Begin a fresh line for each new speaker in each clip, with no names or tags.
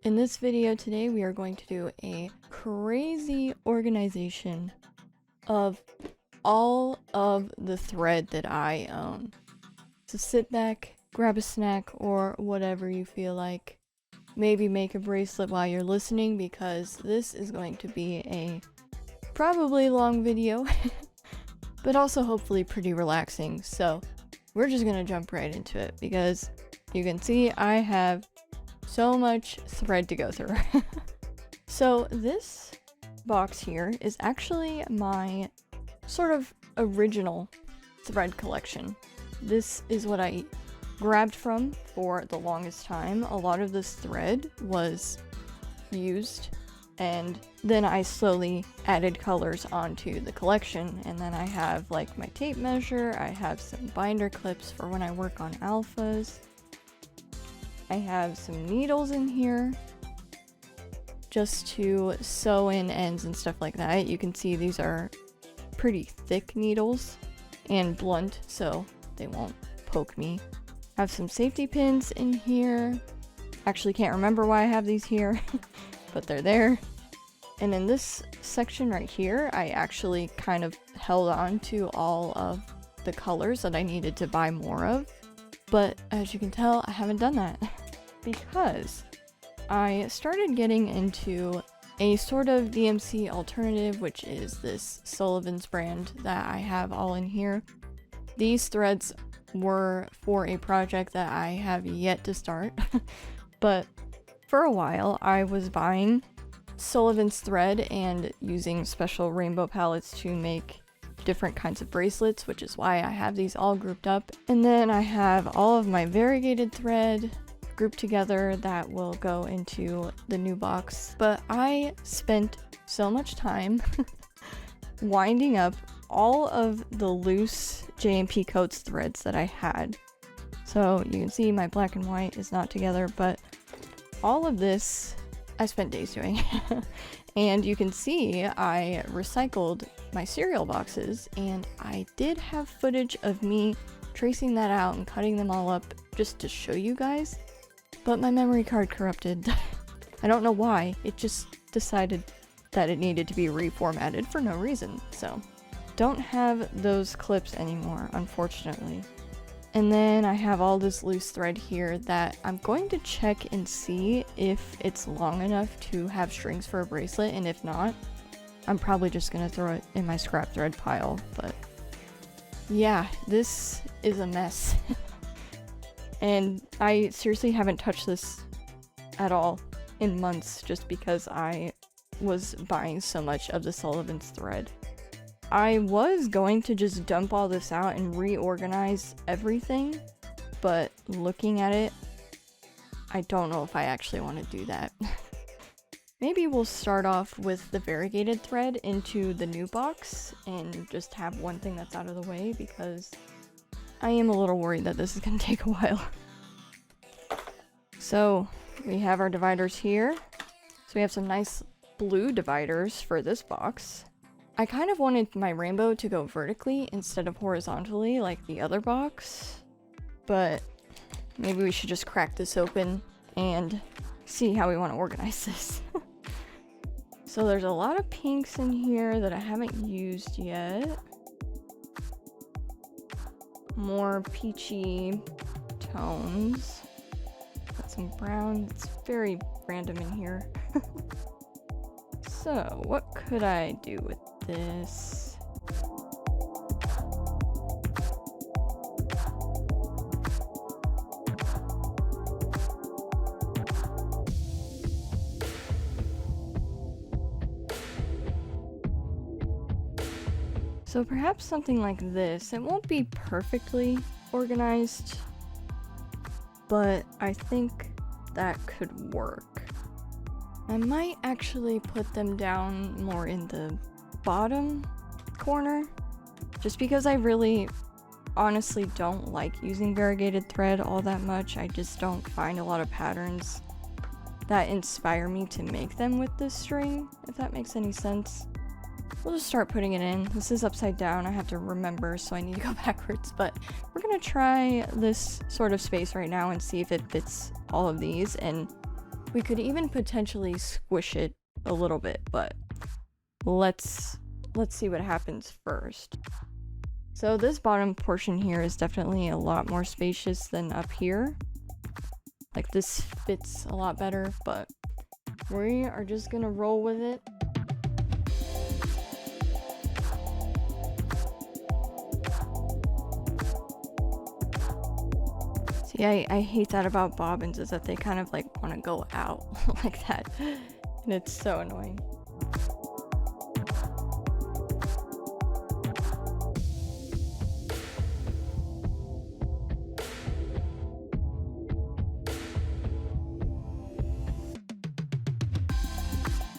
In this video today, we are going to do a crazy organization of all of the thread that I own. So sit back, grab a snack, or whatever you feel like. Maybe make a bracelet while you're listening, because this is going to be a probably long video, but also hopefully pretty relaxing. So we're just gonna jump right into it, because you can see I have so much thread to go through. So this box here is actually my sort of original thread collection. This is what I grabbed from for the longest time. A lot of this thread was used, and then I slowly added colors onto the collection. And then I have like my tape measure, I have some binder clips for when I work on alphas. I have some needles in here just to sew in ends and stuff like that. You can see these are pretty thick needles and blunt, so they won't poke me. I have some safety pins in here. Actually can't remember why I have these here, but they're there. And in this section right here, I actually kind of held on to all of the colors that I needed to buy more of. But as you can tell, I haven't done that because I started getting into a sort of DMC alternative, which is this Sullivan's brand that I have all in here. These threads were for a project that I have yet to start, but for a while I was buying Sullivan's thread and using special rainbow palettes to make different kinds of bracelets, which is why I have these all grouped up. And then I have all of my variegated thread grouped together that will go into the new box. But I spent so much time winding up all of the loose JMP Coats threads that I had. So you can see my black and white is not together, but all of this I spent days doing. And you can see I recycled my cereal boxes, and I did have footage of me tracing that out and cutting them all up just to show you guys, but my memory card corrupted. I don't know why, it just decided that it needed to be reformatted for no reason, so don't have those clips anymore, unfortunately. And then I have all this loose thread here that I'm going to check and see if it's long enough to have strings for a bracelet, and if not, I'm probably just gonna throw it in my scrap thread pile. But yeah, this is a mess. And I seriously haven't touched this at all in months, just because I was buying so much of the Sullivan's thread. I was going to just dump all this out and reorganize everything, but looking at it, I don't know if I actually want to do that. Maybe we'll start off with the variegated thread into the new box and just have one thing that's out of the way, because I am a little worried that this is going to take a while. So we have our dividers here. So we have some nice blue dividers for this box. I kind of wanted my rainbow to go vertically instead of horizontally like the other box, but maybe we should just crack this open and see how we want to organize this. So there's a lot of pinks in here that I haven't used yet. More peachy tones. Got some brown. It's very random in here. So what could I do with this? So perhaps something like this. It won't be perfectly organized, but I think that could work. I might actually put them down more in the bottom corner, just because I really honestly don't like using variegated thread all that much. I just don't find a lot of patterns that inspire me to make them with this string, if that makes any sense. We'll just start putting it in. This is upside down, I have to remember, so I need to go backwards, but we're gonna try this sort of space right now and see if it fits all of these, and We could even potentially squish it a little bit, but let's see what happens first. So this bottom portion here is definitely a lot more spacious than up here. Like, this fits a lot better, but we are just gonna roll with it. See, I hate that about bobbins, is that they kind of like want to go out like that, and it's so annoying.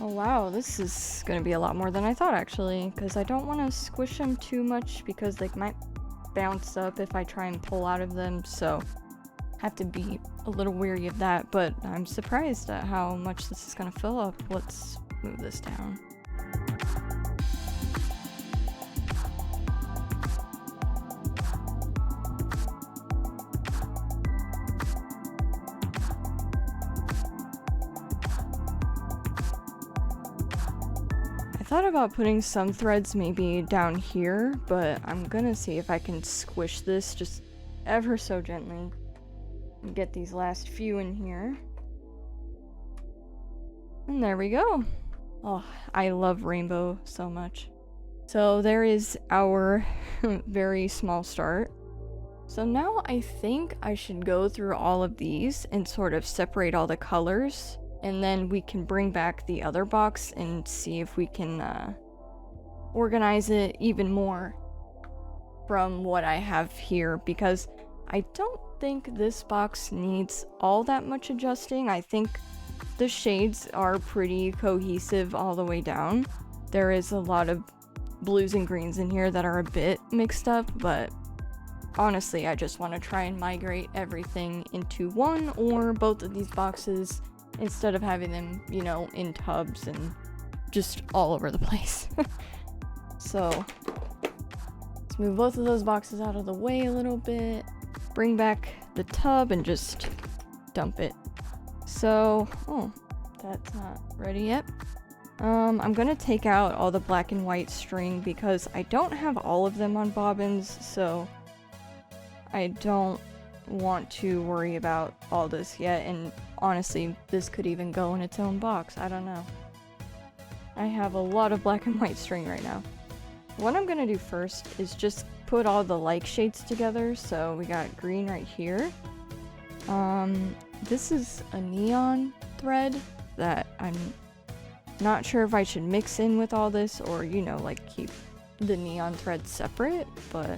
Oh wow, this is gonna be a lot more than I thought, actually, because I don't want to squish them too much because they might bounce up if I try and pull out of them, so have to be a little wary of that, but I'm surprised at how much this is gonna fill up. Let's move this down. I thought about putting some threads maybe down here, but I'm gonna see if I can squish this just ever so gently and get these last few in here. And there we go. Oh, I love rainbow so much. So there is our very small start. So now I think I should go through all of these and sort of separate all the colors, and then we can bring back the other box and see if we can organize it even more from what I have here, because I don't think this box needs all that much adjusting. I think the shades are pretty cohesive all the way down. There is a lot of blues and greens in here that are a bit mixed up, but honestly, I just want to try and migrate everything into one or both of these boxes instead of having them, you know, in tubs and just all over the place. So let's move both of those boxes out of the way a little bit, bring back the tub and just dump it. So, oh, that's not ready yet. I'm gonna take out all the black and white string because I don't have all of them on bobbins, so I don't want to worry about all this yet, and honestly, this could even go in its own box. I don't know. I have a lot of black and white string right now. What I'm gonna do first is just put all the like shades together. So we got green right here. This is a neon thread that I'm not sure if I should mix in with all this or, you know, like keep the neon thread separate, but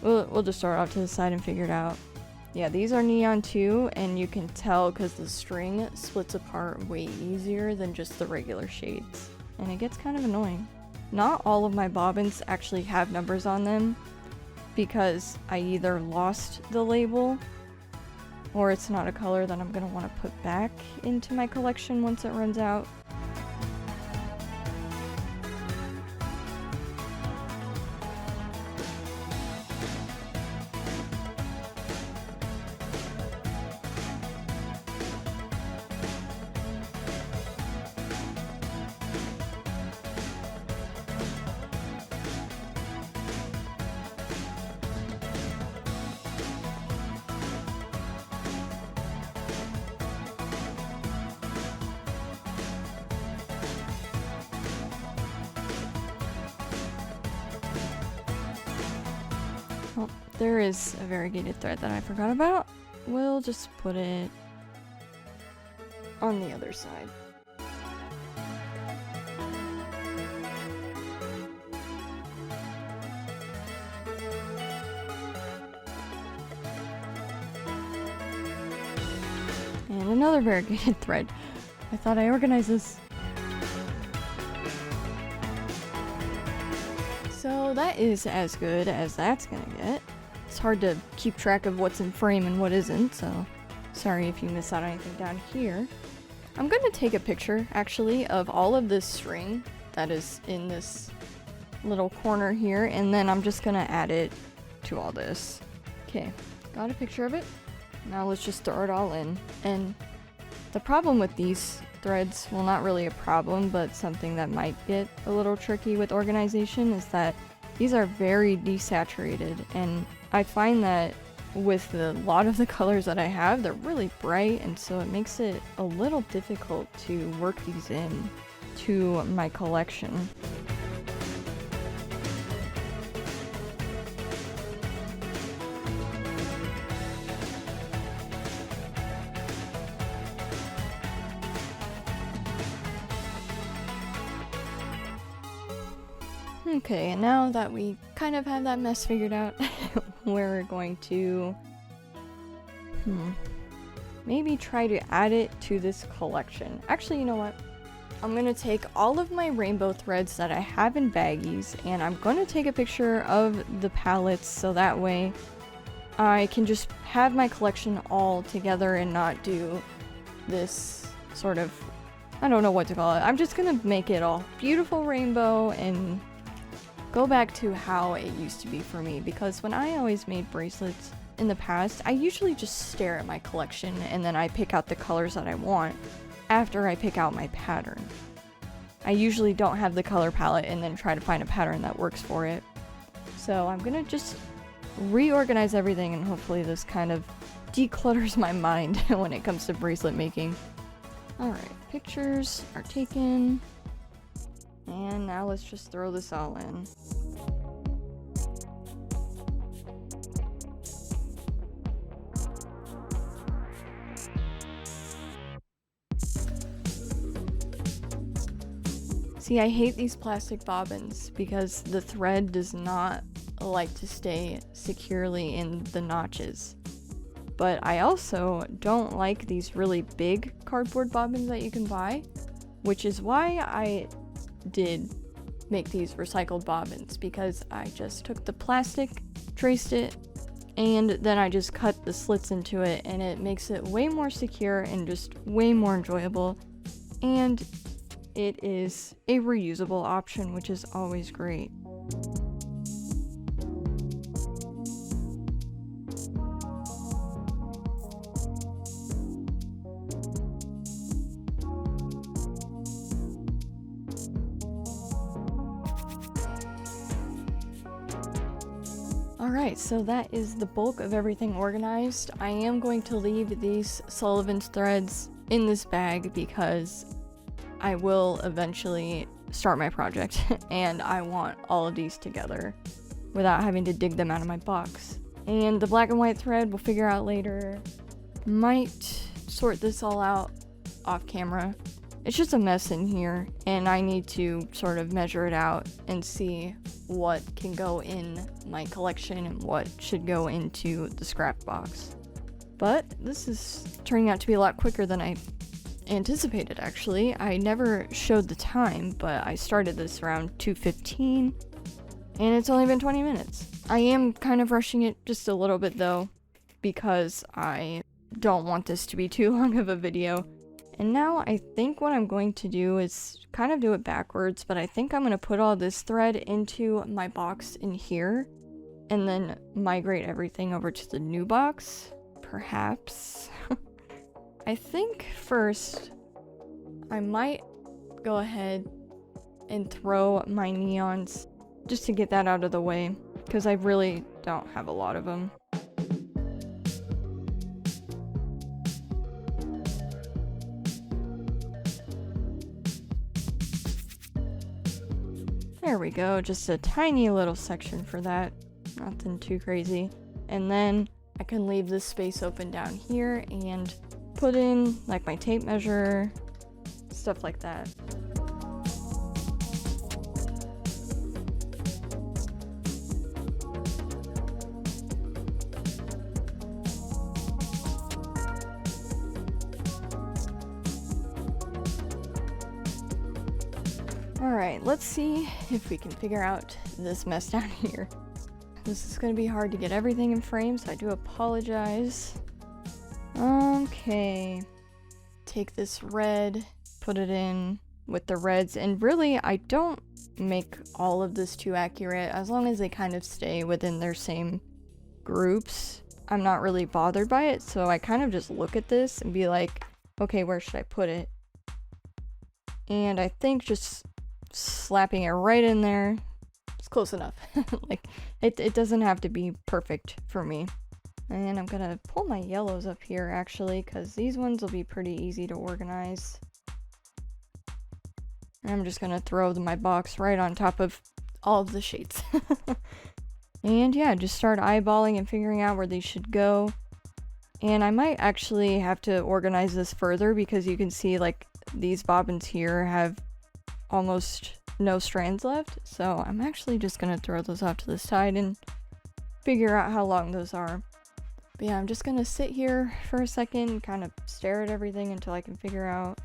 we'll just start off to the side and figure it out. Yeah, these are neon too, and you can tell because the string splits apart way easier than just the regular shades, and it gets kind of annoying. Not all of my bobbins actually have numbers on them because I either lost the label or it's not a color that I'm gonna want to put back into my collection once it runs out. Well, there is a variegated thread that I forgot about. We'll just put it on the other side. And another variegated thread. I thought I organized this. So that is as good as that's gonna get. It's hard to keep track of what's in frame and what isn't, so sorry if you miss out on anything down here. I'm gonna take a picture, actually, of all of this string that is in this little corner here, and then I'm just gonna add it to all this. Okay, got a picture of it. Now let's just throw it all in. And The problem with these threads, well, not really a problem, but something that might get a little tricky with organization is that these are very desaturated, and I find that with a lot of the colors that I have, they're really bright, and so it makes it a little difficult to work these in to my collection. Okay, and now that we kind of have that mess figured out, we're going to maybe try to add it to this collection. Actually, you know what? I'm gonna take all of my rainbow threads that I have in baggies, and I'm gonna take a picture of the palettes so that way I can just have my collection all together and not do this sort of, I don't know what to call it. I'm just gonna make it all beautiful rainbow and go back to how it used to be for me, because when I always made bracelets in the past, I usually just stare at my collection and then I pick out the colors that I want after I pick out my pattern. I usually don't have the color palette and then try to find a pattern that works for it. So I'm gonna just reorganize everything, and hopefully this kind of declutters my mind when it comes to bracelet making. Alright, pictures are taken. And now let's just throw this all in. See, I hate these plastic bobbins because the thread does not like to stay securely in the notches. But I also don't like these really big cardboard bobbins that you can buy, which is why I did make these recycled bobbins, because I just took the plastic, traced it, and then I just cut the slits into it, and it makes it way more secure and just way more enjoyable, and it is a reusable option, which is always great. Alright, so that is the bulk of everything organized. I am going to leave these Sullivan's threads in this bag because I will eventually start my project and I want all of these together without having to dig them out of my box. And the black and white thread we'll figure out later. Might sort this all out off camera. It's just a mess in here, and I need to sort of measure it out and see what can go in my collection and what should go into the scrap box. But this is turning out to be a lot quicker than I anticipated, actually. I never showed the time, but I started this around 2:15, and it's only been 20 minutes. I am kind of rushing it just a little bit though, because I don't want this to be too long of a video. And now I think what I'm going to do is kind of do it backwards, but I think I'm going to put all this thread into my box in here and then migrate everything over to the new box, perhaps. I think first I might go ahead and throw my neons just to get that out of the way, because I really don't have a lot of them. There we go, just a tiny little section for that, nothing too crazy. And then I can leave this space open down here and put in like my tape measure, stuff like that. Alright, let's see if we can figure out this mess down here. This is going to be hard to get everything in frame, so I do apologize. Okay. Take this red, put it in with the reds, and really I don't make all of this too accurate. As long as they kind of stay within their same groups, I'm not really bothered by it, so I kind of just look at this and be like, okay, where should I put it? And I think just slapping it right in there is close enough. Like, it doesn't have to be perfect for me. And I'm gonna pull my yellows up here, actually, because these ones will be pretty easy to organize. And I'm just gonna throw my box right on top of all of the shades. And yeah, just start eyeballing and figuring out where these should go. And I might actually have to organize this further because you can see, like, these bobbins here have almost no strands left. So I'm actually just gonna throw those off to the side and figure out how long those are. But yeah, I'm just gonna sit here for a second and kind of stare at everything until I can figure out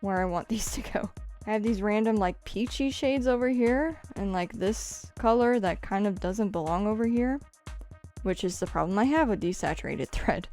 where I want these to go. I have these random, like, peachy shades over here, and, like, this color that kind of doesn't belong over here, which is the problem I have with desaturated thread.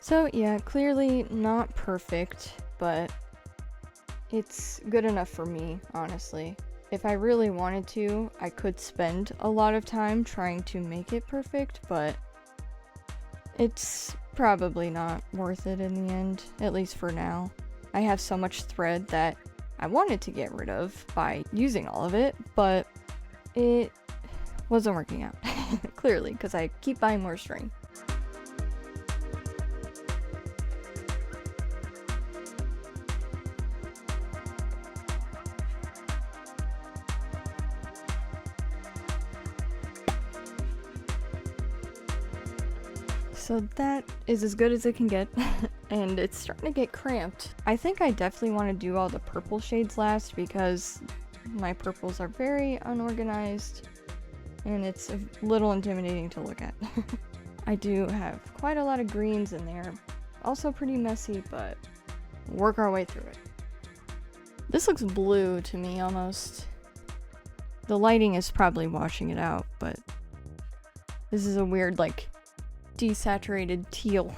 So yeah, clearly not perfect, but it's good enough for me, honestly. If I really wanted to, I could spend a lot of time trying to make it perfect, but it's probably not worth it in the end, at least for now. I have so much thread that I wanted to get rid of by using all of it, but it wasn't working out, clearly, because I keep buying more string. So that is as good as it can get, and it's starting to get cramped. I think I definitely want to do all the purple shades last because my purples are very unorganized, and it's a little intimidating to look at. I do have quite a lot of greens in there, also pretty messy, but we'll work our way through it. This looks blue to me almost. The lighting is probably washing it out, but this is a weird, like, desaturated teal.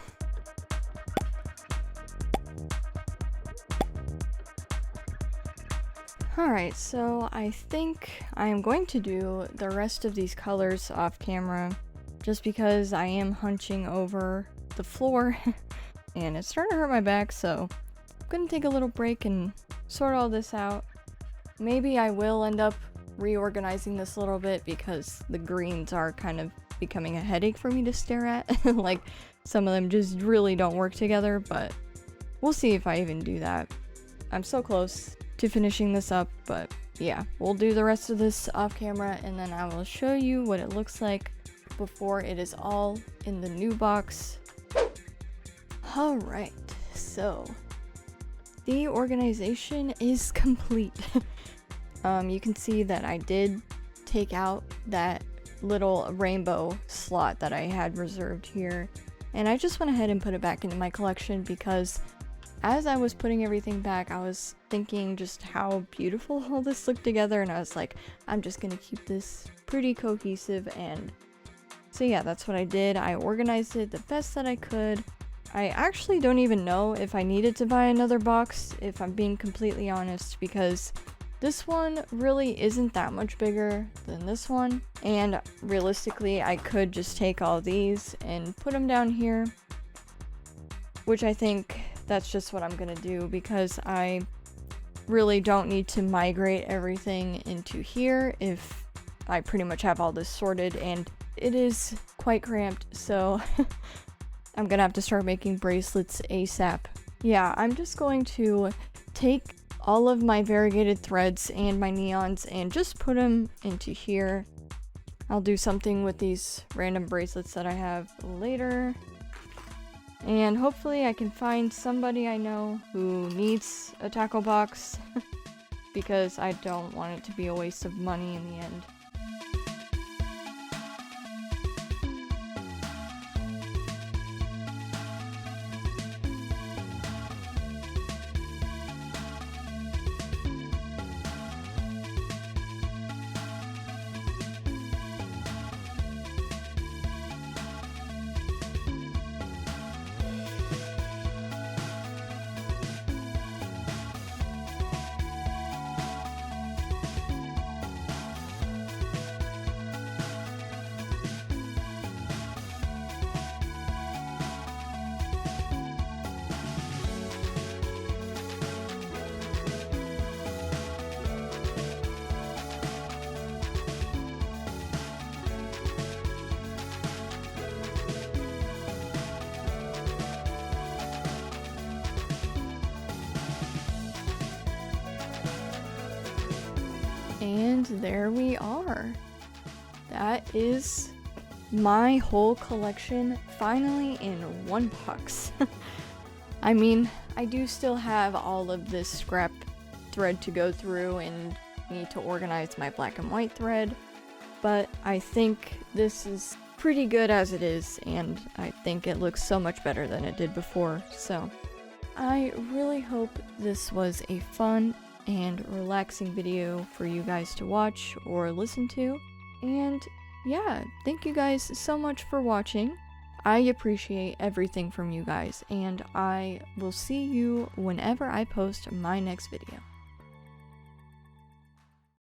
Alright, so I think I am going to do the rest of these colors off camera just because I am hunching over the floor and it's starting to hurt my back, so I'm gonna take a little break and sort all this out. Maybe I will end up reorganizing this a little bit because the greens are kind of becoming a headache for me to stare at. Like, some of them just really don't work together, but we'll see if I even do that. I'm so close to finishing this up, but yeah, we'll do the rest of this off camera and then I will show you what it looks like before it is all in the new box. Alright, so the organization is complete. You can see that I did take out that little rainbow slot that I had reserved here, and I just went ahead and put it back into my collection because as I was putting everything back, I was thinking just how beautiful all this looked together, and I was like, I'm just gonna keep this pretty cohesive. And so yeah, that's what I did. I organized it the best that I could. I actually don't even know if I needed to buy another box, if I'm being completely honest, because this one really isn't that much bigger than this one, and realistically I could just take all these and put them down here, which I think that's just what I'm gonna do because I really don't need to migrate everything into here if I pretty much have all this sorted, and it is quite cramped, so I'm gonna have to start making bracelets ASAP. Yeah, I'm just going to take all of my variegated threads and my neons and just put them into here. I'll do something with these random bracelets that I have later. And hopefully I can find somebody I know who needs a tackle box because I don't want it to be a waste of money in the end. And there we are. That is my whole collection finally in one box. I mean, I do still have all of this scrap thread to go through and need to organize my black and white thread, but I think this is pretty good as it is, and I think it looks so much better than it did before. So I really hope this was a fun and relaxing video for you guys to watch or listen to. And yeah, thank you guys so much for watching. I appreciate everything from you guys, and I will see you whenever I post my next video.